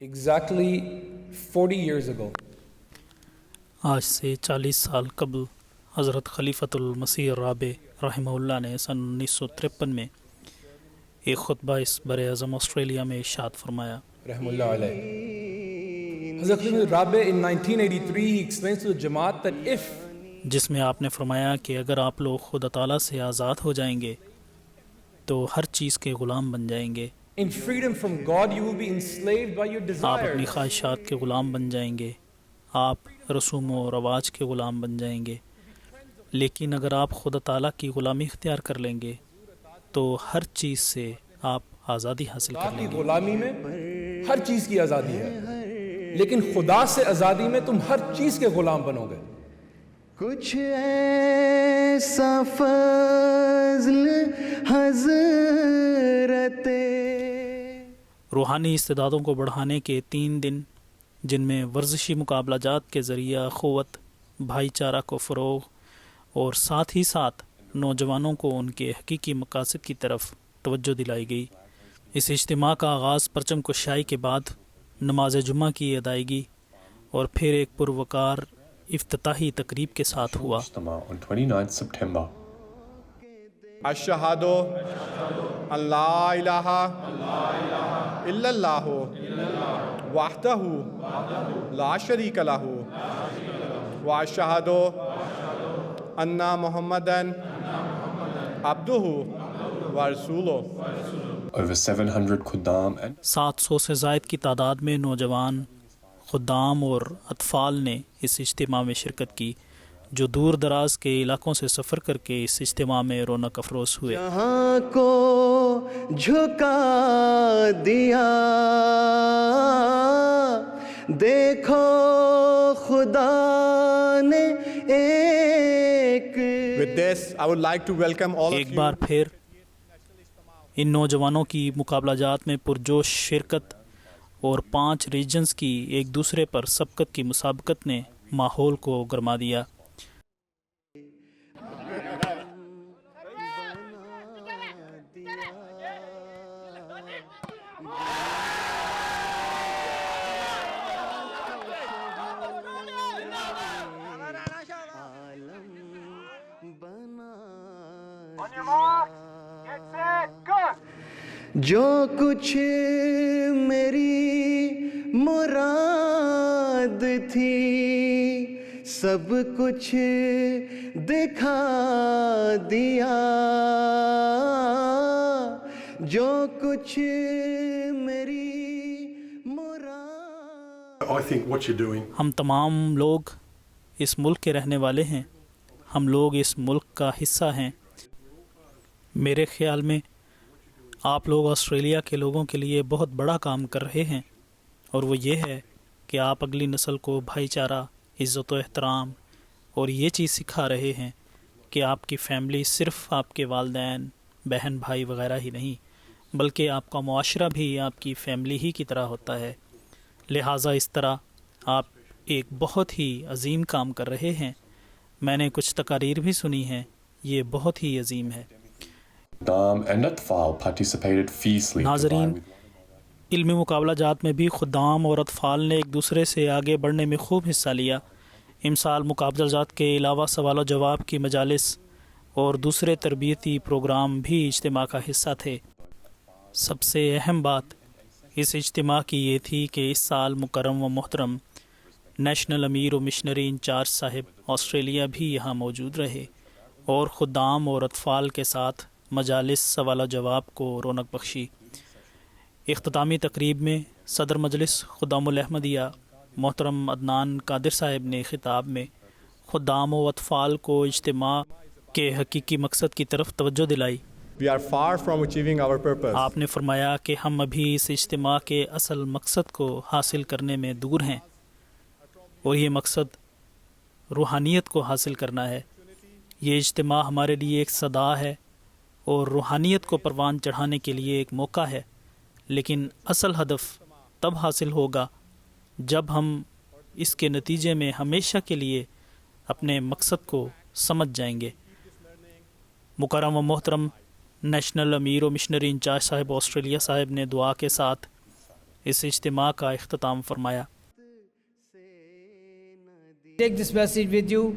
Exactly 40 years ago, آج سے 40 سال قبل حضرت خلیفۃ المسیح رابع رحمہ اللہ نے سن 1953 میں ایک خطبہ اس بر اعظم آسٹریلیا میں ارشاد فرمایا. رحم اللہ علیہ. Hazrat Khalifah Rabi in 1983 he explains to the Jamaat that if جس میں آپ نے فرمایا کہ اگر آپ لوگ خدا تعالیٰ سے آزاد ہو جائیں گے تو ہر چیز کے غلام بن جائیں گے. in freedom from God you will be enslaved by your آپ اپنی desires. خواہشات کے غلام بن جائیں گے، آپ رسوم و رواج کے غلام بن جائیں گے. لیکن اگر آپ خدا تعالیٰ کی غلامی اختیار کر لیں گے تو ہر چیز سے آپ آزادی حاصل کر خدا لیں کی گے. غلامی میں ہر چیز کی آزادی ہے، لیکن خدا سے آزادی میں تم ہر چیز کے غلام بنو گے. کچھ ایسا فضل حضرت روحانی استعدادوں کو بڑھانے کے 3 دن جن میں ورزشی مقابلہ جات کے ذریعہ اخوت، بھائی چارہ کو فروغ اور ساتھ ہی ساتھ نوجوانوں کو ان کے حقیقی مقاصد کی طرف توجہ دلائی گئی. اس اجتماع کا آغاز پرچم کشائی کے بعد نماز جمعہ کی ادائیگی اور پھر ایک پروقار افتتاحی تقریب کے ساتھ ہوا. On 29th September. اشہد ان لا الہ الا اللہ وحدہ لا شریک لہ واشہد ان محمدا عبدہ ورسولہ. Over 700 Khuddam and 700 سے زائد کی تعداد میں نوجوان، خدام اور اطفال نے اس اجتماع میں شرکت کی جو دور دراز کے علاقوں سے سفر کر کے اس اجتماع میں رونق افروز ہوئے. جہاں کو جھکا دیا دیکھو خدا نے ایک. With this, I would like to welcome all of ایک you. بار پھر ان نوجوانوں کی مقابلہ جات میں پرجوش شرکت اور 5 ریجنز کی ایک دوسرے پر سبقت کی مسابقت نے ماحول کو گرما دیا. جو کچھ میری مراد تھی سب کچھ دکھا دیا جو کچھ میری مراد. I think what you're doing ہم تمام لوگ اس ملک کے رہنے والے ہیں، ہم لوگ اس ملک کا حصہ ہیں. میرے خیال میں آپ لوگ آسٹریلیا کے لوگوں کے لیے بہت بڑا کام کر رہے ہیں، اور وہ یہ ہے کہ آپ اگلی نسل کو بھائی چارہ، عزت و احترام اور یہ چیز سکھا رہے ہیں کہ آپ کی فیملی صرف آپ کے والدین، بہن بھائی وغیرہ ہی نہیں بلکہ آپ کا معاشرہ بھی آپ کی فیملی ہی کی طرح ہوتا ہے. لہٰذا اس طرح آپ ایک بہت ہی عظیم کام کر رہے ہیں. میں نے کچھ تقاریر بھی سنی ہیں، یہ بہت ہی عظیم ہے. Khuddam and Atfal participated fiercely. ناظرین، علمی مقابلہ جات میں بھی خدام اور اطفال نے ایک دوسرے سے آگے بڑھنے میں خوب حصہ لیا. امسال مقابلہ جات کے علاوہ سوال و جواب کی مجالس اور دوسرے تربیتی پروگرام بھی اجتماع کا حصہ تھے. سب سے اہم بات اس اجتماع کی یہ تھی کہ اس سال مکرم و محترم نیشنل امیر و مشنری انچارج صاحب آسٹریلیا بھی یہاں موجود رہے اور خدام اور اطفال کے ساتھ مجالس سوال و جواب کو رونق بخشی. اختتامی تقریب میں صدر مجلس خدام الاحمدیہ محترم عدنان قادر صاحب نے خطاب میں خدام و اطفال کو اجتماع کے حقیقی مقصد کی طرف توجہ دلائی. We are far from achieving our purpose. آپ نے فرمایا کہ ہم ابھی اس اجتماع کے اصل مقصد کو حاصل کرنے میں دور ہیں، اور یہ مقصد روحانیت کو حاصل کرنا ہے. یہ اجتماع ہمارے لیے ایک صدا ہے اور روحانیت کو پروان چڑھانے کے لیے ایک موقع ہے، لیکن اصل ہدف تب حاصل ہوگا جب ہم اس کے نتیجے میں ہمیشہ کے لیے اپنے مقصد کو سمجھ جائیں گے. مکرم و محترم نیشنل امیر و مشنری انچارج صاحب آسٹریلیا صاحب نے دعا کے ساتھ اس اجتماع کا اختتام فرمایا۔ Take this message with you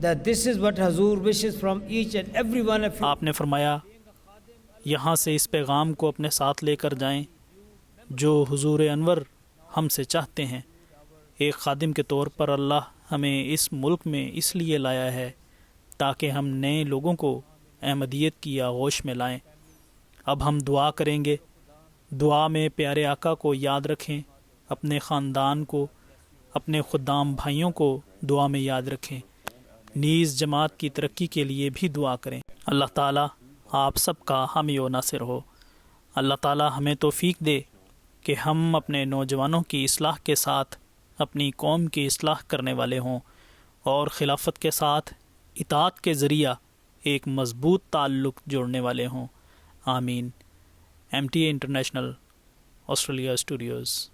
that this is what Hazur wishes from each and every one of you. آپ نے فرمایا یہاں سے اس پیغام کو اپنے ساتھ لے کر جائیں جو حضور انور ہم سے چاہتے ہیں۔ ایک خادم کے طور پر اللہ ہمیں اس ملک میں اس لیے لایا ہے تاکہ ہم نئے لوگوں کو احمدیت کی آغوش میں لائیں۔ اب ہم دعا کریں گے۔ دعا میں پیارے آقا کو یاد رکھیں، اپنے خاندان کو، اپنے خدام بھائیوں کو دعا میں یاد رکھیں، نیز جماعت کی ترقی کے لیے بھی دعا کریں۔ اللہ تعالیٰ آپ سب کا حامی و ناصر ہو۔ اللہ تعالیٰ ہمیں توفیق دے کہ ہم اپنے نوجوانوں کی اصلاح کے ساتھ اپنی قوم کی اصلاح کرنے والے ہوں اور خلافت کے ساتھ اطاعت کے ذریعہ ایک مضبوط تعلق جوڑنے والے ہوں۔ آمین۔ MTA international, Australia studios.